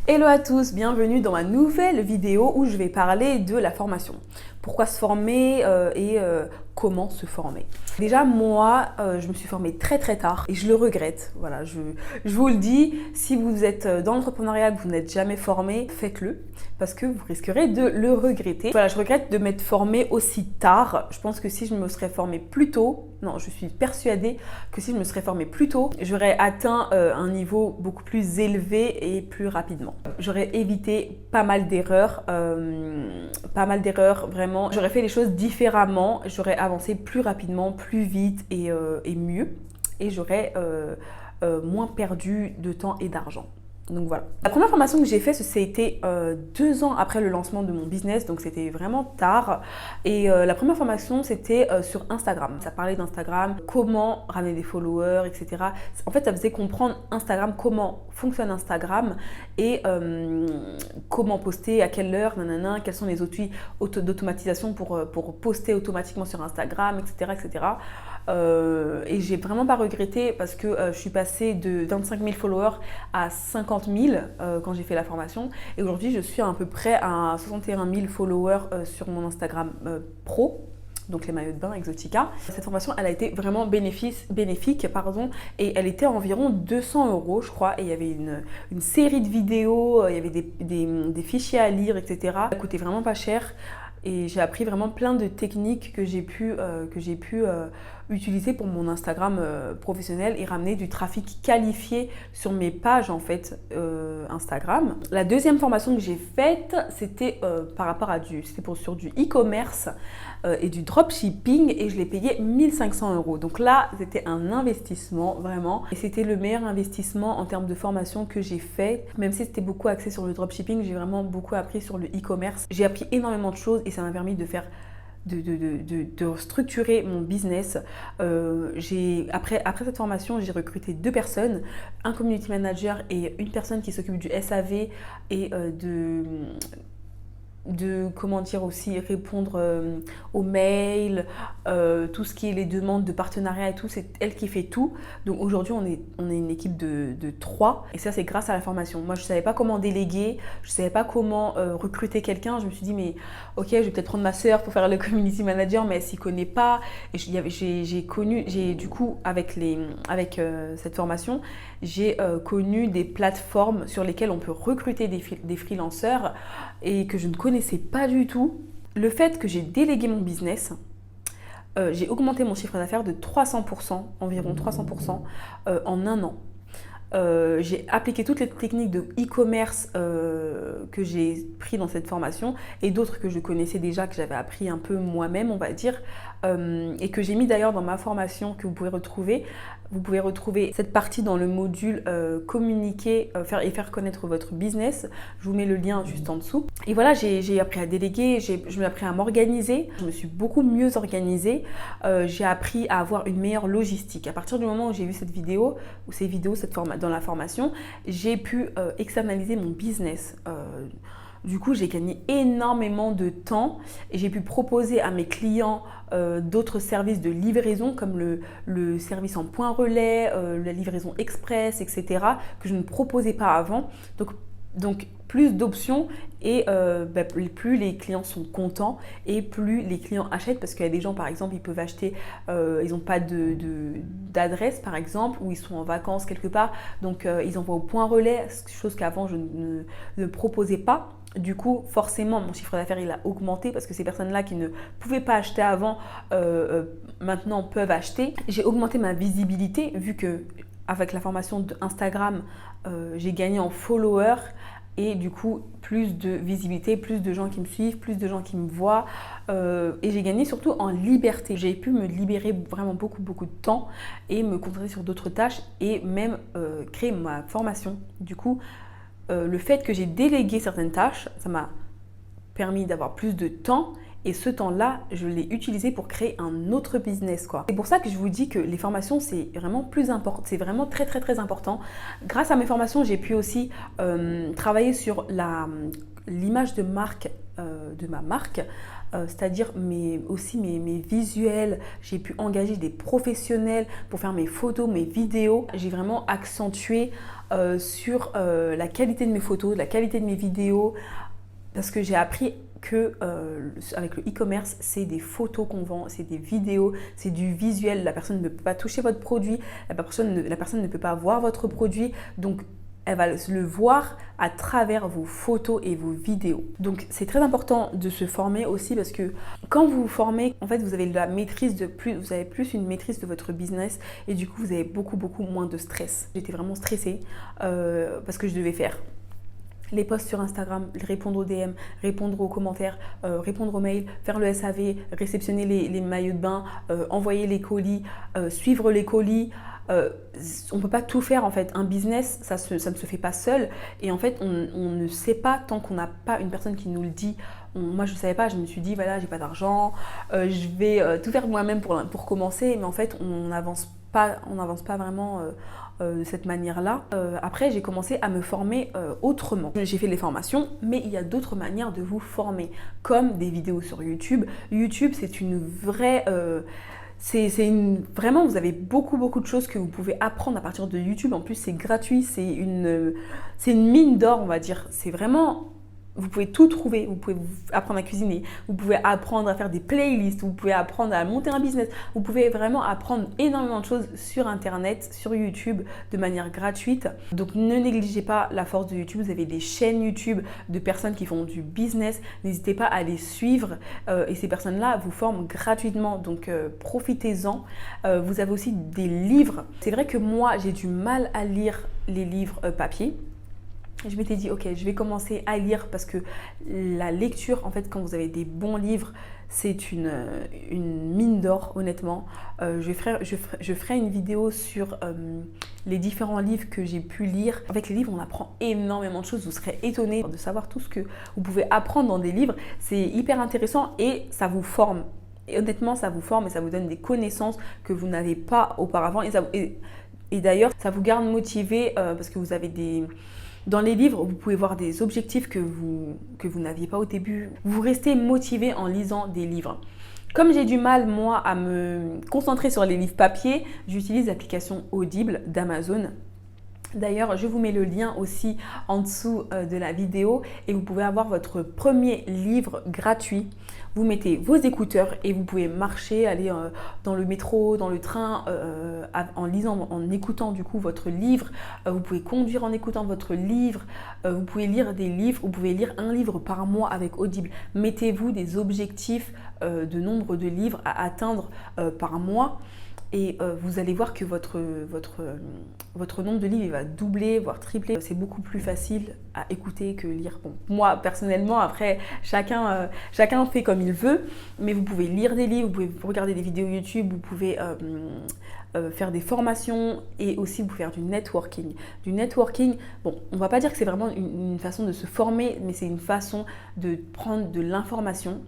Hello à tous, bienvenue dans ma nouvelle vidéo où je vais parler de la formation. Pourquoi se former et comment se former. Déjà moi, je me suis formée très tard et je le regrette. Voilà, je vous le dis, si vous êtes dans l'entrepreneuriat et que vous n'êtes jamais formé, faites-le parce que vous risquerez de le regretter. Voilà, je regrette de m'être formée aussi tard. Je pense que si je me serais formée plus tôt, non, je suis persuadée que si je me serais formée plus tôt, j'aurais atteint un niveau beaucoup plus élevé et plus rapidement. J'aurais évité pas mal d'erreurs, vraiment. J'aurais fait les choses différemment, j'aurais avancé plus rapidement, plus vite et mieux. Et j'aurais moins perdu de temps et d'argent. Donc voilà. La première formation que j'ai faite, c'était 2 ans après le lancement de mon business, donc c'était vraiment tard. Et la première formation, c'était sur Instagram. Ça parlait d'Instagram, comment ramener des followers, etc. En fait, ça faisait comprendre Instagram, comment fonctionne Instagram et comment poster, à quelle heure, nanana, quels sont les outils d'automatisation pour poster automatiquement sur Instagram, etc. etc. Et j'ai vraiment pas regretté parce que je suis passée de 25 000 followers à 50 000 quand j'ai fait la formation. Et aujourd'hui, je suis à peu près à 61 000 followers sur mon Instagram pro. Donc les maillots de bain Exotica. Cette formation, elle a été vraiment bénéfique, et elle était à environ 200 €, je crois. Et il y avait une série de vidéos, il y avait des fichiers à lire, etc. Ça coûtait vraiment pas cher. Et j'ai appris vraiment plein de techniques que j'ai pu utiliser pour mon Instagram professionnel et ramener du trafic qualifié sur mes pages en fait Instagram. La deuxième formation que j'ai faite, c'était sur du e-commerce et du dropshipping et je l'ai payé 1 500 €. Donc là, c'était un investissement vraiment et c'était le meilleur investissement en termes de formation que j'ai fait. Même si c'était beaucoup axé sur le dropshipping, j'ai vraiment beaucoup appris sur le e-commerce. J'ai appris énormément de choses et ça m'a permis de faire de structurer mon business. Après cette formation, j'ai recruté 2 personnes, un community manager et une personne qui s'occupe du SAV et comment dire aussi répondre aux mails, tout ce qui est les demandes de partenariat et tout, c'est elle qui fait tout. Donc aujourd'hui on est une équipe de 3 et ça c'est grâce à la formation. Moi je savais pas comment déléguer, je savais pas comment recruter quelqu'un. Je me suis dit mais ok, je vais peut-être prendre ma sœur pour faire le community manager, mais elle s'y connaît pas. Et j'ai du coup avec cette formation, j'ai connu des plateformes sur lesquelles on peut recruter des freelanceurs et que je ne connaissais pas du tout. Le fait que j'ai délégué mon business, j'ai augmenté mon chiffre d'affaires de 300%, environ 300% en 1 an. J'ai appliqué toutes les techniques de e-commerce que j'ai pris dans cette formation et d'autres que je connaissais déjà, que j'avais appris un peu moi-même, on va dire, et que j'ai mis d'ailleurs dans ma formation que vous pouvez retrouver. Vous pouvez retrouver cette partie dans le module communiquer, faire connaître votre business. Je vous mets le lien juste en dessous. Et voilà, j'ai appris à déléguer, je me suis appris à m'organiser. Je me suis beaucoup mieux organisée. J'ai appris à avoir une meilleure logistique. À partir du moment où j'ai vu cette vidéo, dans la formation, j'ai pu externaliser mon business. Du coup, j'ai gagné énormément de temps et j'ai pu proposer à mes clients d'autres services de livraison comme le service en point relais, la livraison express, etc. que je ne proposais pas avant. Donc plus d'options et plus les clients sont contents et plus les clients achètent parce qu'il y a des gens par exemple ils peuvent acheter, ils n'ont pas d'adresse par exemple ou ils sont en vacances quelque part donc ils envoient au point relais, chose qu'avant je ne proposais pas. Du coup, forcément, mon chiffre d'affaires il a augmenté parce que ces personnes-là qui ne pouvaient pas acheter avant, maintenant peuvent acheter. J'ai augmenté ma visibilité vu que avec la formation d'Instagram, j'ai gagné en followers et du coup plus de visibilité, plus de gens qui me suivent, plus de gens qui me voient et j'ai gagné surtout en liberté. J'ai pu me libérer vraiment beaucoup de temps et me concentrer sur d'autres tâches et même créer ma formation. Du coup, le fait que j'ai délégué certaines tâches, ça m'a permis d'avoir plus de temps et ce temps-là, je l'ai utilisé pour créer un autre business, quoi. C'est pour ça que je vous dis que les formations, c'est vraiment plus important, c'est vraiment très important. Grâce à mes formations, j'ai pu aussi travailler sur l'image de marque de ma marque. c'est-à-dire aussi mes visuels. J'ai pu engager des professionnels pour faire mes photos, mes vidéos. J'ai vraiment accentué sur la qualité de mes photos, la qualité de mes vidéos, parce que j'ai appris que avec le e-commerce, c'est des photos qu'on vend, c'est des vidéos, c'est du visuel. La personne ne peut pas toucher votre produit, la personne ne peut pas voir votre produit, donc elle va le voir à travers vos photos et vos vidéos. Donc c'est très important de se former aussi, parce que quand vous vous formez, en fait vous avez vous avez plus une maîtrise de votre business, et du coup vous avez beaucoup moins de stress. J'étais vraiment stressée parce que je devais faire les posts sur Instagram, répondre aux DM, répondre aux commentaires, répondre aux mails, faire le SAV, réceptionner les maillots de bain, envoyer les colis, suivre les colis. On ne peut pas tout faire en fait. Un business, ça ne se fait pas seul, et en fait on ne sait pas tant qu'on n'a pas une personne qui nous le dit. Moi je ne savais pas, je me suis dit voilà, j'ai pas d'argent, je vais tout faire moi-même pour commencer, mais en fait on n'avance pas vraiment de cette manière-là. Après, j'ai commencé à me former autrement. J'ai fait les formations, mais il y a d'autres manières de vous former, comme des vidéos sur YouTube. YouTube, c'est une vraie... Vraiment, vous avez beaucoup de choses que vous pouvez apprendre à partir de YouTube. En plus, c'est gratuit, c'est une mine d'or, on va dire. C'est vraiment... Vous pouvez tout trouver, vous pouvez apprendre à cuisiner, vous pouvez apprendre à faire des playlists, vous pouvez apprendre à monter un business, vous pouvez vraiment apprendre énormément de choses sur Internet, sur YouTube, de manière gratuite. Donc ne négligez pas la force de YouTube, vous avez des chaînes YouTube de personnes qui font du business, n'hésitez pas à les suivre et ces personnes-là vous forment gratuitement, donc profitez-en. Vous avez aussi des livres. C'est vrai que moi j'ai du mal à lire les livres papier. Je m'étais dit, ok, je vais commencer à lire, parce que la lecture, en fait, quand vous avez des bons livres, c'est une mine d'or, honnêtement. Je ferai une vidéo sur les différents livres que j'ai pu lire. Avec les livres, on apprend énormément de choses. Vous serez étonnés de savoir tout ce que vous pouvez apprendre dans des livres. C'est hyper intéressant et ça vous forme. Et honnêtement, ça vous forme et ça vous donne des connaissances que vous n'avez pas auparavant. Et d'ailleurs, ça vous garde motivé parce que vous avez des... Dans les livres, vous pouvez voir des objectifs que vous n'aviez pas au début. Vous restez motivé en lisant des livres. Comme j'ai du mal, moi, à me concentrer sur les livres papier, j'utilise l'application Audible d'Amazon. D'ailleurs, je vous mets le lien aussi en dessous de la vidéo et vous pouvez avoir votre premier livre gratuit. Vous mettez vos écouteurs et vous pouvez marcher, aller dans le métro, dans le train, en écoutant du coup votre livre. Vous pouvez conduire en écoutant votre livre. Vous pouvez lire des livres. Vous pouvez lire un livre par mois avec Audible. Mettez-vous des objectifs de nombre de livres à atteindre par mois. Et vous allez voir que votre nombre de livres il va doubler, voire tripler. C'est beaucoup plus facile à écouter que lire. Bon, moi, personnellement, après, chacun fait comme il veut. Mais vous pouvez lire des livres, vous pouvez regarder des vidéos YouTube, vous pouvez faire des formations et aussi vous pouvez faire du networking. Du networking, bon, on ne va pas dire que c'est vraiment une façon de se former, mais c'est une façon de prendre de l'information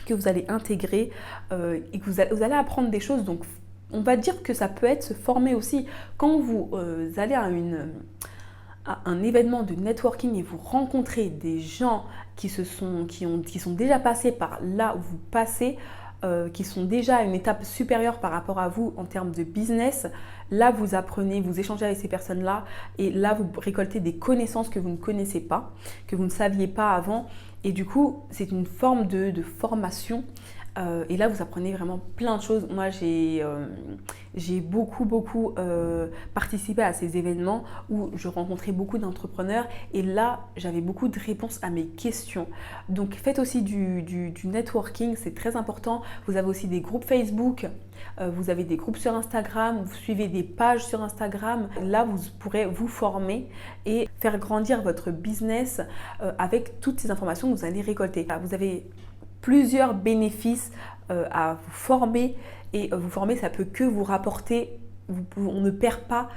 que vous allez intégrer et que vous allez apprendre des choses. Donc, on va dire que ça peut être se former aussi. Quand vous allez à un événement de networking et vous rencontrez des gens qui sont déjà passés par là où vous passez, qui sont déjà à une étape supérieure par rapport à vous en termes de business, là vous apprenez, vous échangez avec ces personnes-là et là vous récoltez des connaissances que vous ne connaissez pas, que vous ne saviez pas avant. Et du coup, c'est une forme de formation. Et là, vous apprenez vraiment plein de choses. Moi, j'ai beaucoup participé à ces événements où je rencontrais beaucoup d'entrepreneurs. Et là, j'avais beaucoup de réponses à mes questions. Donc, faites aussi du networking, c'est très important. Vous avez aussi des groupes Facebook. Vous avez des groupes sur Instagram, vous suivez des pages sur Instagram. Là, vous pourrez vous former et faire grandir votre business avec toutes ces informations que vous allez récolter. Vous avez plusieurs bénéfices à vous former et vous former, ça peut que vous rapporter. On ne perd pas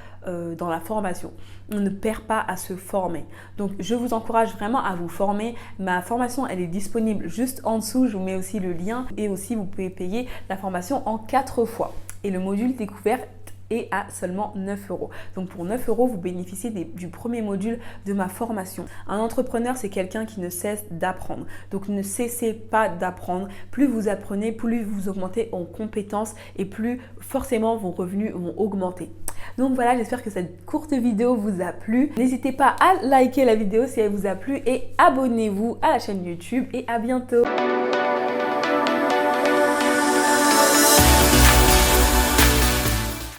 dans la formation, on ne perd pas à se former. Donc je vous encourage vraiment à vous former. Ma formation elle est disponible juste en dessous, je vous mets aussi le lien et aussi vous pouvez payer la formation en 4 fois. Et le module découverte et à seulement 9 euros. Donc pour 9 euros, vous bénéficiez du premier module de ma formation. Un entrepreneur, c'est quelqu'un qui ne cesse d'apprendre. Donc ne cessez pas d'apprendre. Plus vous apprenez, plus vous augmentez en compétences et plus forcément vos revenus vont augmenter. Donc voilà, j'espère que cette courte vidéo vous a plu. N'hésitez pas à liker la vidéo si elle vous a plu et abonnez-vous à la chaîne YouTube et à bientôt.